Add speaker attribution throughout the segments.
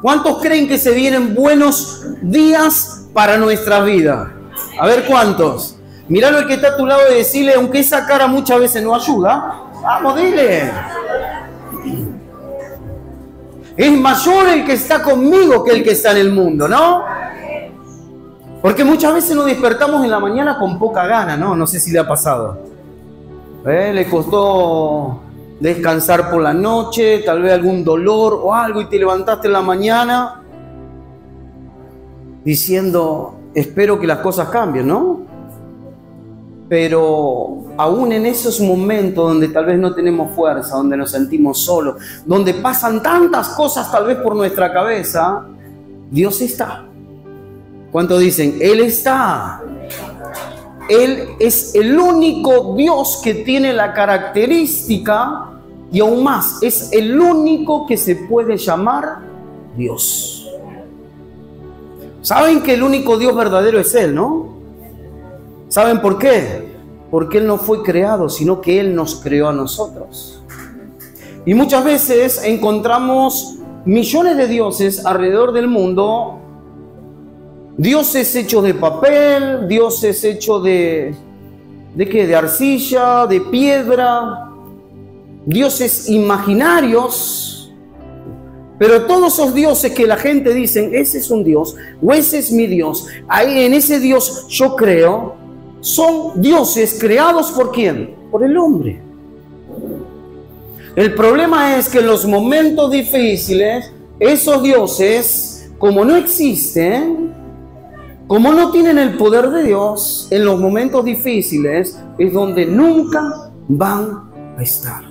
Speaker 1: ¿Cuántos creen que se vienen buenos días para nuestra vida? A ver, ¿cuántos? Miralo al que está a tu lado y decirle, aunque esa cara muchas veces no ayuda, vamos, dile. Es mayor el que está conmigo que el que está en el mundo, ¿no? Porque muchas veces nos despertamos en la mañana con poca gana, ¿no? No sé si le ha pasado. Le costó descansar por la noche, tal vez algún dolor o algo, y te levantaste en la mañana diciendo, espero que las cosas cambien, ¿no? Pero aún en esos momentos donde tal vez no tenemos fuerza, donde nos sentimos solos, donde pasan tantas cosas tal vez por nuestra cabeza, Dios está. ¿Cuántos dicen? Él está. Él es el único Dios que tiene la característica, y aún más, es el único que se puede llamar Dios. ¿Saben que el único Dios verdadero es Él, no? ¿Saben por qué? Porque Él no fue creado, sino que Él nos creó a nosotros. Y muchas veces encontramos millones de dioses alrededor del mundo. Dioses hechos de papel, dioses hechos ¿de qué? De arcilla, de piedra, dioses imaginarios. Pero todos esos dioses que la gente dice, ese es un Dios, o ese es mi Dios, ahí en ese Dios yo creo, son dioses creados ¿por quién? Por el hombre. El problema es que en los momentos difíciles, esos dioses, como no existen, como no tienen el poder de Dios, en los momentos difíciles es donde nunca van a estar.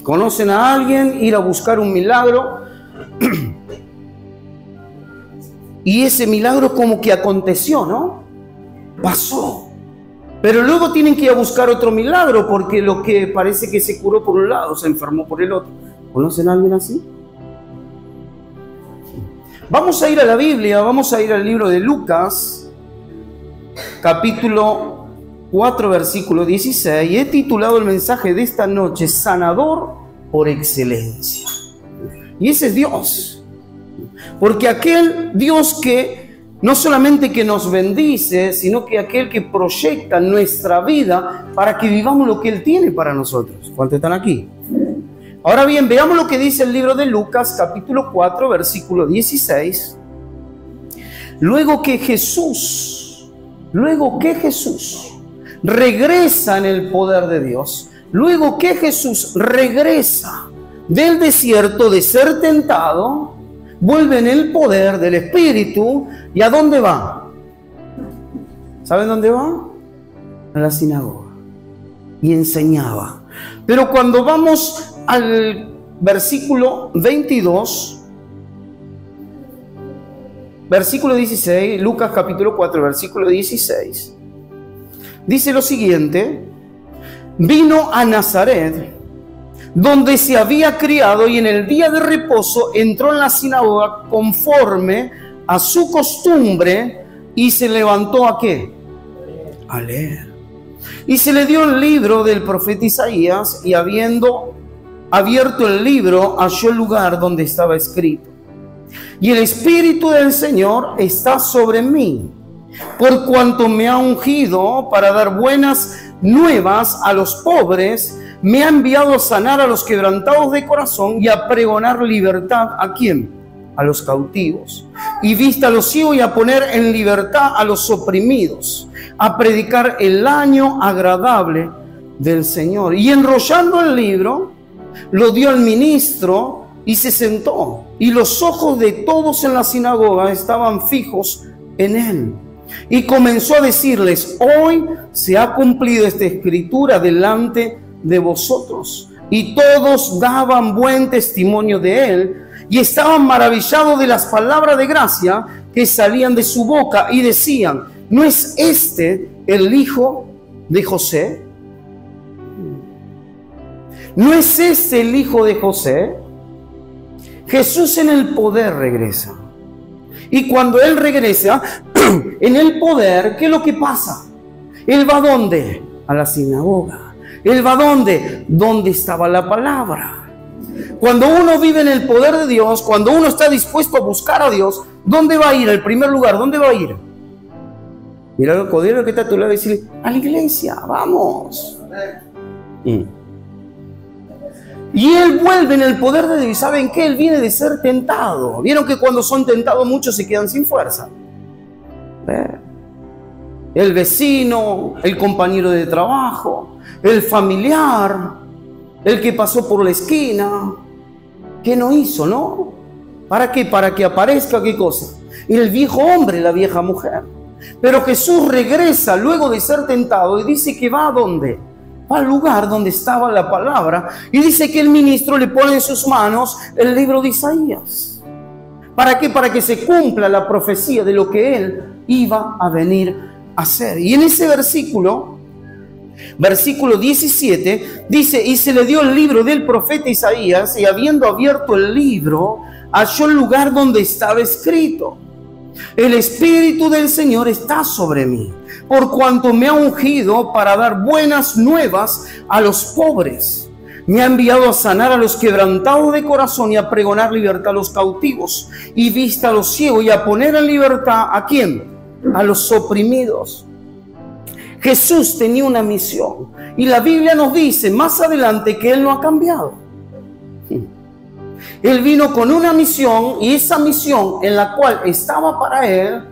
Speaker 1: ¿Conocen a alguien ir a buscar un milagro? Y ese milagro como que aconteció, ¿no? Pasó. Pero luego tienen que ir a buscar otro milagro porque lo que parece que se curó por un lado se enfermó por el otro. ¿Conocen a alguien así? Vamos a ir a la Biblia, vamos a ir al libro de Lucas, capítulo 4, versículo 16. Y he titulado el mensaje de esta noche, Sanador por excelencia. Y ese es Dios. Porque aquel Dios que no solamente que nos bendice, sino que aquel que proyecta nuestra vida para que vivamos lo que Él tiene para nosotros. ¿Cuántos están aquí? Ahora bien, veamos lo que dice el libro de Lucas, capítulo 4, versículo 16. Luego que Jesús regresa en el poder de Dios, luego que Jesús regresa del desierto de ser tentado, vuelve en el poder del Espíritu. ¿Y a dónde va? ¿Saben dónde va? A la sinagoga. Y enseñaba. Pero cuando vamos al versículo 22, versículo 16, Lucas capítulo 4, versículo 16, dice lo siguiente: vino a Nazaret, donde se había criado, y en el día de reposo entró en la sinagoga conforme a su costumbre, y se levantó ¿a qué? A leer. Y se le dio el libro del profeta Isaías, y habiendo abierto el libro, halló el lugar donde estaba escrito: y el Espíritu del Señor está sobre mí, por cuanto me ha ungido para dar buenas nuevas a los pobres, me ha enviado a sanar a los quebrantados de corazón y a pregonar libertad ¿a quién? A los cautivos, y vista a los ciegos, y a poner en libertad a los oprimidos, a predicar el año agradable del Señor. Y enrollando el libro, lo dio al ministro y se sentó, y los ojos de todos en la sinagoga estaban fijos en él. Y comenzó a decirles: hoy se ha cumplido esta escritura delante de vosotros. Y todos daban buen testimonio de él, y estaban maravillados de las palabras de gracia que salían de su boca, y decían: ¿no es este el hijo de José? ¿No es este el hijo de José? Jesús en el poder regresa. Y cuando Él regresa en el poder, ¿qué es lo que pasa? Él va ¿a dónde? A la sinagoga. Él va ¿a dónde? ¿Dónde estaba la palabra? Cuando uno vive en el poder de Dios, cuando uno está dispuesto a buscar a Dios, ¿dónde va a ir? Al primer lugar, ¿dónde va a ir? Mira el codero que está a tu lado y decirle, a la iglesia, vamos. Y él vuelve en el poder de Dios. ¿Y saben qué? Él viene de ser tentado. ¿Vieron que cuando son tentados muchos se quedan sin fuerza? El vecino, el compañero de trabajo, el familiar, el que pasó por la esquina. ¿Qué no hizo, no? ¿Para qué? Para que aparezca, ¿qué cosa? El viejo hombre, la vieja mujer. Pero Jesús regresa luego de ser tentado y dice que va ¿a dónde? Va al lugar donde estaba la palabra y dice que el ministro le pone en sus manos el libro de Isaías. ¿Para qué? Para que se cumpla la profecía de lo que él iba a venir a hacer. Y en ese versículo 17, dice, y se le dio el libro del profeta Isaías, y habiendo abierto el libro, halló el lugar donde estaba escrito: el Espíritu del Señor está sobre mí, por cuanto me ha ungido para dar buenas nuevas a los pobres. Me ha enviado a sanar a los quebrantados de corazón y a pregonar libertad a los cautivos y vista a los ciegos, y a poner en libertad ¿a quién? A los oprimidos. Jesús tenía una misión y la Biblia nos dice más adelante que Él no ha cambiado. Él vino con una misión, y esa misión en la cual estaba para Él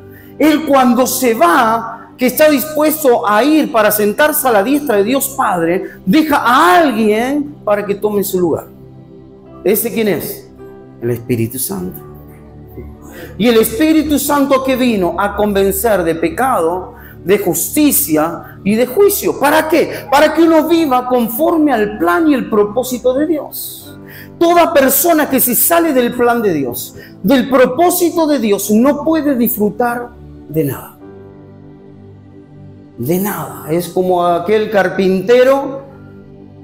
Speaker 1: cuando se va, que está dispuesto a ir para sentarse a la diestra de Dios Padre, deja a alguien para que tome su lugar. ¿Ese quién es? El Espíritu Santo. Y el Espíritu Santo que vino a convencer de pecado, de justicia y de juicio. ¿Para qué? Para que uno viva conforme al plan y el propósito de Dios. Toda persona que se sale del plan de Dios, del propósito de Dios, no puede disfrutar de nada. De nada. Es como aquel carpintero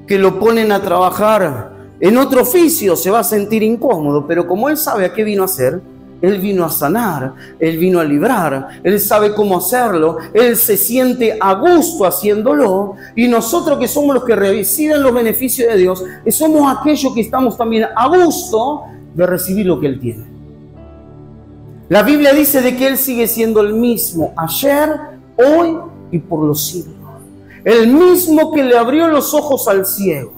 Speaker 1: que lo ponen a trabajar en otro oficio, se va a sentir incómodo, pero como él sabe a qué vino a hacer, él vino a sanar, él vino a librar, él sabe cómo hacerlo, él se siente a gusto haciéndolo, y nosotros que somos los que reciben los beneficios de Dios, somos aquellos que estamos también a gusto de recibir lo que él tiene. La Biblia dice de que él sigue siendo el mismo ayer, hoy y por los siglos. El mismo que le abrió los ojos al ciego,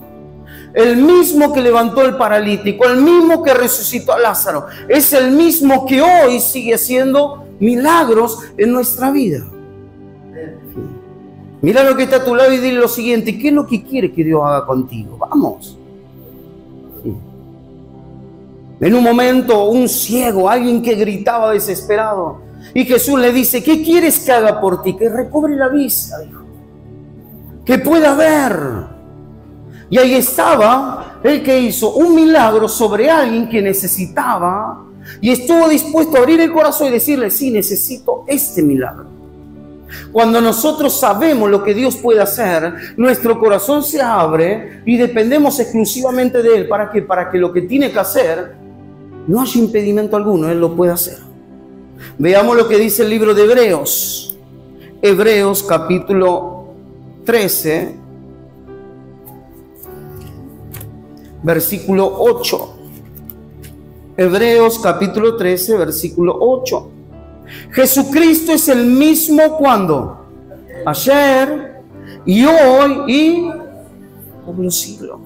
Speaker 1: el mismo que levantó el paralítico, el mismo que resucitó a Lázaro, es el mismo que hoy sigue haciendo milagros en nuestra vida. Mira lo que está a tu lado y dile lo siguiente: ¿qué es lo que quiere que Dios haga contigo? Vamos. En un momento, un ciego, alguien que gritaba desesperado, y Jesús le dice: ¿qué quieres que haga por ti? Que recobre la vista, dijo, que pueda ver. Y ahí estaba el que hizo un milagro sobre alguien que necesitaba, y estuvo dispuesto a abrir el corazón y decirle: sí, necesito este milagro. Cuando nosotros sabemos lo que Dios puede hacer, nuestro corazón se abre y dependemos exclusivamente de Él. ¿Para qué? Para que lo que tiene que hacer no haya impedimento alguno, Él lo puede hacer. Veamos lo que dice el libro de Hebreos. Hebreos capítulo 13, versículo 8. Hebreos capítulo 13, versículo 8. Jesucristo es el mismo cuando, ayer y hoy y por los siglos.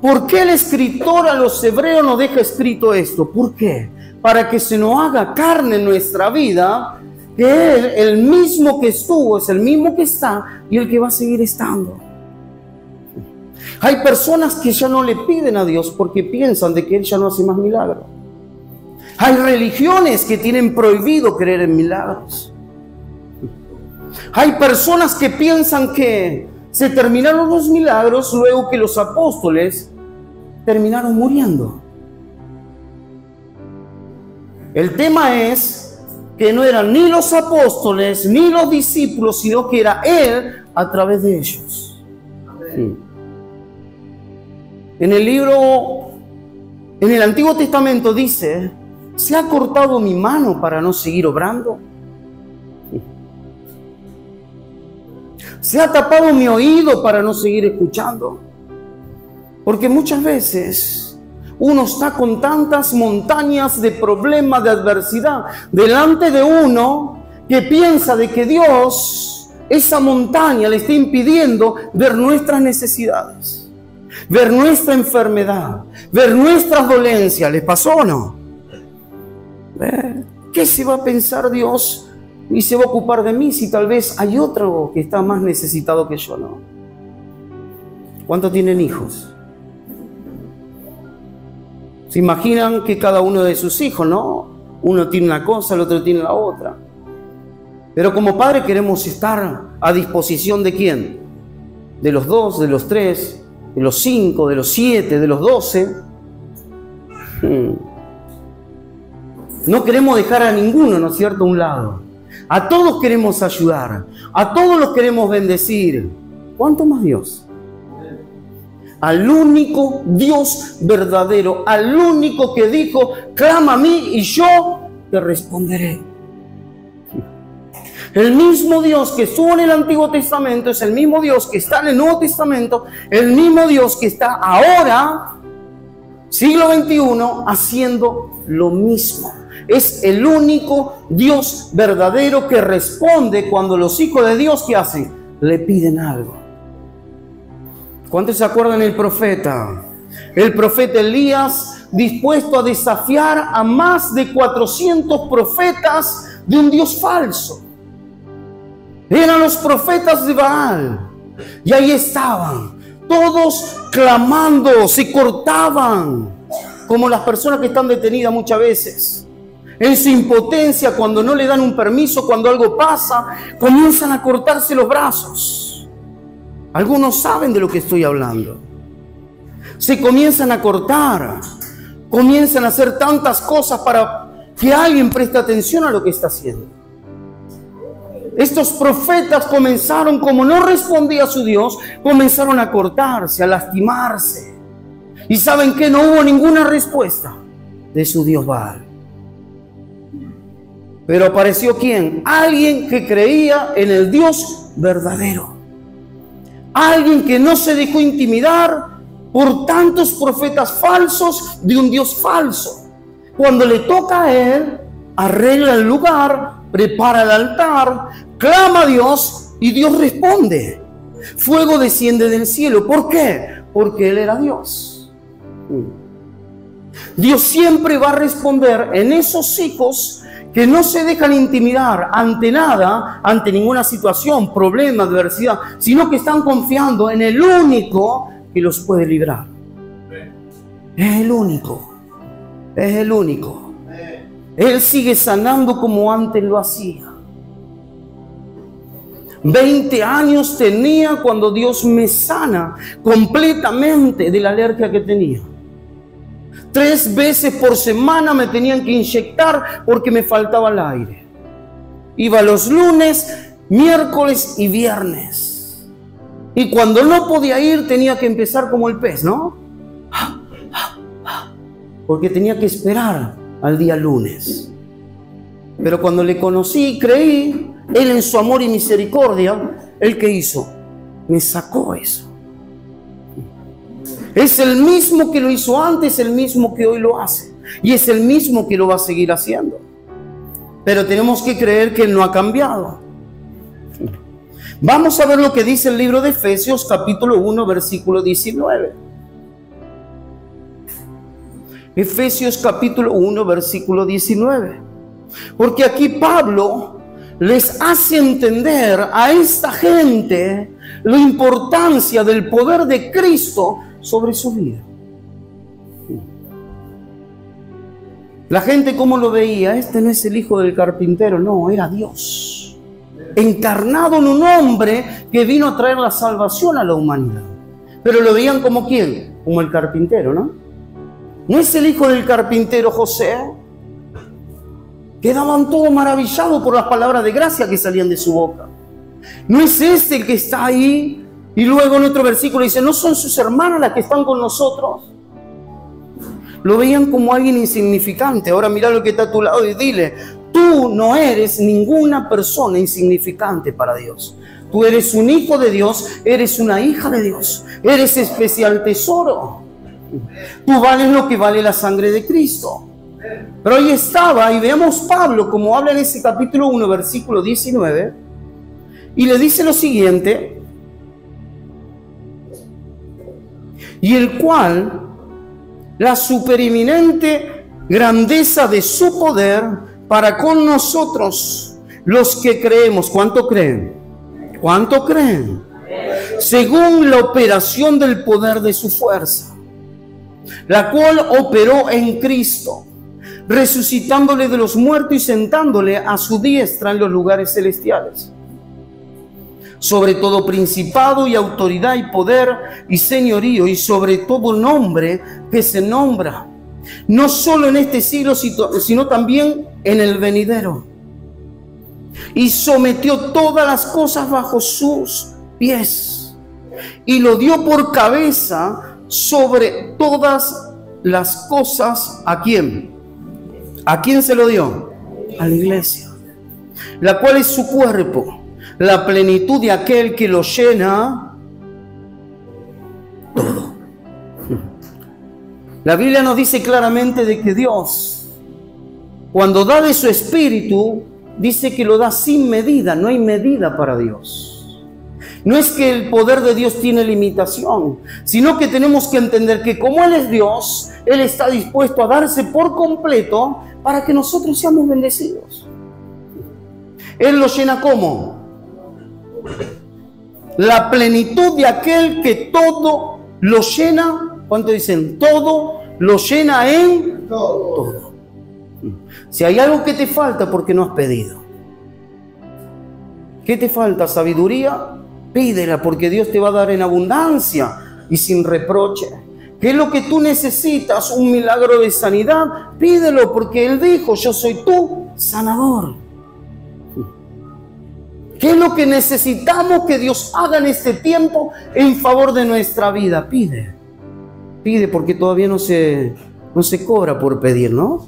Speaker 1: ¿Por qué el escritor a los hebreos nos deja escrito esto? ¿Por qué? Para que se nos haga carne en nuestra vida que Él, el mismo que estuvo, es el mismo que está y el que va a seguir estando. Hay personas que ya no le piden a Dios porque piensan de que Él ya no hace más milagros. Hay religiones que tienen prohibido creer en milagros. Hay personas que piensan que se terminaron los milagros luego que los apóstoles terminaron muriendo. El tema es que no eran ni los apóstoles ni los discípulos, sino que era Él a través de ellos. En el Antiguo Testamento dice: ¿se ha cortado mi mano para no seguir obrando? ¿Se ha tapado mi oído para no seguir escuchando? Porque muchas veces uno está con tantas montañas de problemas, de adversidad delante de uno, que piensa de que Dios, esa montaña le está impidiendo ver nuestras necesidades, ver nuestra enfermedad, ver nuestras dolencias. ¿Les pasó o no? ¿Qué se va a pensar Dios y se va a ocupar de mí si tal vez hay otro que está más necesitado que yo? ¿No? ¿Cuántos tienen hijos? Se imaginan que cada uno de sus hijos, ¿no? Uno tiene una cosa, el otro tiene la otra. Pero como padre queremos estar a disposición ¿de quién? De los 2, de los 3, de los 5, de los 7, de los 12. No queremos dejar a ninguno, ¿no es cierto?, a un lado. A todos queremos ayudar, a todos los queremos bendecir. ¿Cuánto más Dios? Al único Dios verdadero, al único que dijo, clama a mí y yo te responderé. El mismo Dios que estuvo en el Antiguo Testamento es el mismo Dios que está en el Nuevo Testamento, el mismo Dios que está ahora, siglo XXI, haciendo lo mismo. Es el único Dios verdadero que responde cuando los hijos de Dios, ¿qué hacen? Le piden algo. ¿Cuántos se acuerdan del profeta? El profeta Elías, dispuesto a desafiar a más de 400 profetas de un Dios falso. Eran los profetas de Baal. Y ahí estaban, todos clamando, se cortaban, como las personas que están detenidas muchas veces. En su impotencia, cuando no le dan un permiso, cuando algo pasa, comienzan a cortarse los brazos. Algunos saben de lo que estoy hablando. Se comienzan a cortar, comienzan a hacer tantas cosas para que alguien preste atención a lo que está haciendo. Estos profetas comenzaron, como no respondía a su Dios, comenzaron a cortarse, a lastimarse. Y ¿saben qué? No hubo ninguna respuesta de su Dios Baal. Pero apareció ¿quién? Alguien que creía en el Dios verdadero. Alguien que no se dejó intimidar por tantos profetas falsos de un Dios falso. Cuando le toca a él, arregla el lugar, prepara el altar, clama a Dios y Dios responde. Fuego desciende del cielo. ¿Por qué? Porque Él era Dios. Dios siempre va a responder en esos hijos que no se dejan intimidar ante nada, ante ninguna situación, problema, adversidad, sino que están confiando en el único que los puede librar. Es el único. Es el único. Él sigue sanando como antes lo hacía. 20 años tenía cuando Dios me sana completamente de la alergia que tenía. 3 veces por semana me tenían que inyectar porque me faltaba el aire. Iba los lunes, miércoles y viernes. Y cuando no podía ir tenía que empezar como el pez, ¿no? Porque tenía que esperar al día lunes. Pero cuando le conocí y creí, Él en su amor y misericordia, ¿Él qué hizo? Me sacó eso. Es el mismo que lo hizo antes, el mismo que hoy lo hace. Y es el mismo que lo va a seguir haciendo. Pero tenemos que creer que Él no ha cambiado. Vamos a ver lo que dice el libro de Efesios, capítulo 1, versículo 19. Efesios, capítulo 1, versículo 19. Porque aquí Pablo les hace entender a esta gente la importancia del poder de Cristo sobre su vida. La gente, ¿cómo lo veía? Este no es el hijo del carpintero, no, era Dios encarnado en un hombre que vino a traer la salvación a la humanidad. Pero lo veían como ¿quién? Como el carpintero, ¿no? ¿No es el hijo del carpintero José? Quedaban todos maravillados por las palabras de gracia que salían de su boca. ¿No es este el que está ahí? Y luego en otro versículo dice, ¿no son sus hermanas las que están con nosotros? Lo veían como alguien insignificante. Ahora mira lo que está a tu lado y dile, tú no eres ninguna persona insignificante para Dios. Tú eres un hijo de Dios, eres una hija de Dios, eres especial tesoro. Tú vales lo que vale la sangre de Cristo. Pero ahí estaba, y veamos Pablo como habla en ese capítulo 1, versículo 19, y le dice lo siguiente: y el cual la supereminente grandeza de su poder para con nosotros, los que creemos. ¿Cuánto creen? ¿Cuánto creen? Según la operación del poder de su fuerza, la cual operó en Cristo, resucitándole de los muertos y sentándole a su diestra en los lugares celestiales, sobre todo principado y autoridad y poder y señorío, y sobre todo nombre que se nombra, no solo en este siglo, sino también en el venidero. Y sometió todas las cosas bajo sus pies, y lo dio por cabeza sobre todas las cosas. ¿A quién? ¿A quién se lo dio? A la iglesia, la cual es su cuerpo, la plenitud de aquel que lo llena todo. La Biblia nos dice claramente de que Dios, cuando da de su espíritu, dice que lo da sin medida. No hay medida para Dios. No es que el poder de Dios tiene limitación, sino que tenemos que entender que como Él es Dios, Él está dispuesto a darse por completo para que nosotros seamos bendecidos. Él lo llena ¿cómo? La plenitud de aquel que todo lo llena. ¿Cuánto dicen? Todo lo llena en todo. Si hay algo que te falta, porque no has pedido. ¿Qué te falta? ¿Sabiduría? Pídela, porque Dios te va a dar en abundancia y sin reproche. ¿Qué es lo que tú necesitas? Un milagro de sanidad. Pídelo, porque Él dijo: yo soy tu sanador. ¿Qué es lo que necesitamos que Dios haga en este tiempo en favor de nuestra vida? Pide. Pide, porque todavía no se cobra por pedir, ¿no?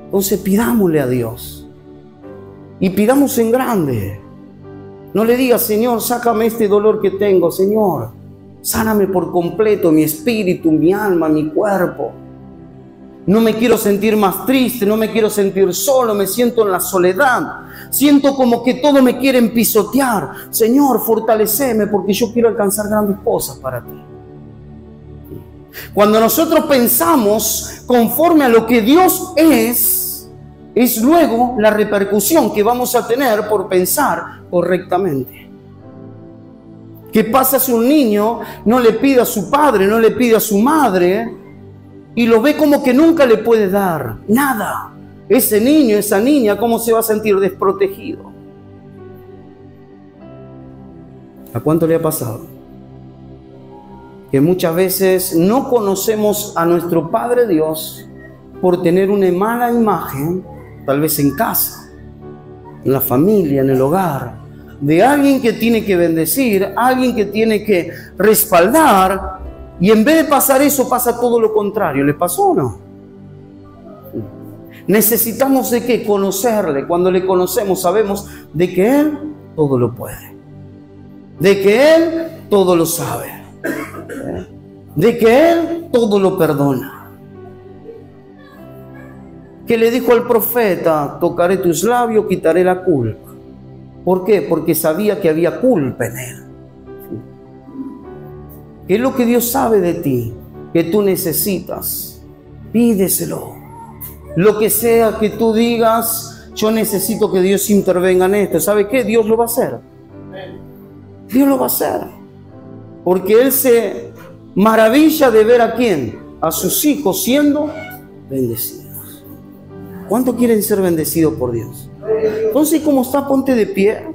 Speaker 1: Entonces pidámosle a Dios. Y pidamos en grande. No le digas: Señor, sácame este dolor que tengo. Señor, sáname por completo mi espíritu, mi alma, mi cuerpo. No me quiero sentir más triste, no me quiero sentir solo, me siento en la soledad. Siento como que todo me quieren pisotear. Señor, fortaleceme, porque yo quiero alcanzar grandes cosas para ti. Cuando nosotros pensamos conforme a lo que Dios es luego la repercusión que vamos a tener por pensar correctamente. ¿Qué pasa si un niño no le pide a su padre, no le pide a su madre, y lo ve como que nunca le puede dar nada? Ese niño, esa niña, ¿cómo se va a sentir desprotegido? ¿A cuánto le ha pasado? Que muchas veces no conocemos a nuestro Padre Dios por tener una mala imagen, tal vez en casa, en la familia, en el hogar, de alguien que tiene que bendecir, alguien que tiene que respaldar, y en vez de pasar eso, pasa todo lo contrario. ¿Le pasó o no? Necesitamos de qué? Conocerle. Cuando le conocemos, sabemos de que Él todo lo puede, de que Él todo lo sabe, de que Él todo lo perdona. ¿Qué le dijo al profeta? Tocaré tus labios, quitaré la culpa. ¿Por qué? Porque sabía que había culpa en él. ¿Qué es lo que Dios sabe de ti? Que tú necesitas. Pídeselo. Lo que sea que tú digas: yo necesito que Dios intervenga en esto. ¿Sabe qué? Dios lo va a hacer. Dios lo va a hacer. Porque Él se maravilla de ver a quién, a sus hijos siendo bendecidos. ¿Cuánto quieren ser bendecidos por Dios? Entonces, ¿cómo está? Ponte de pie.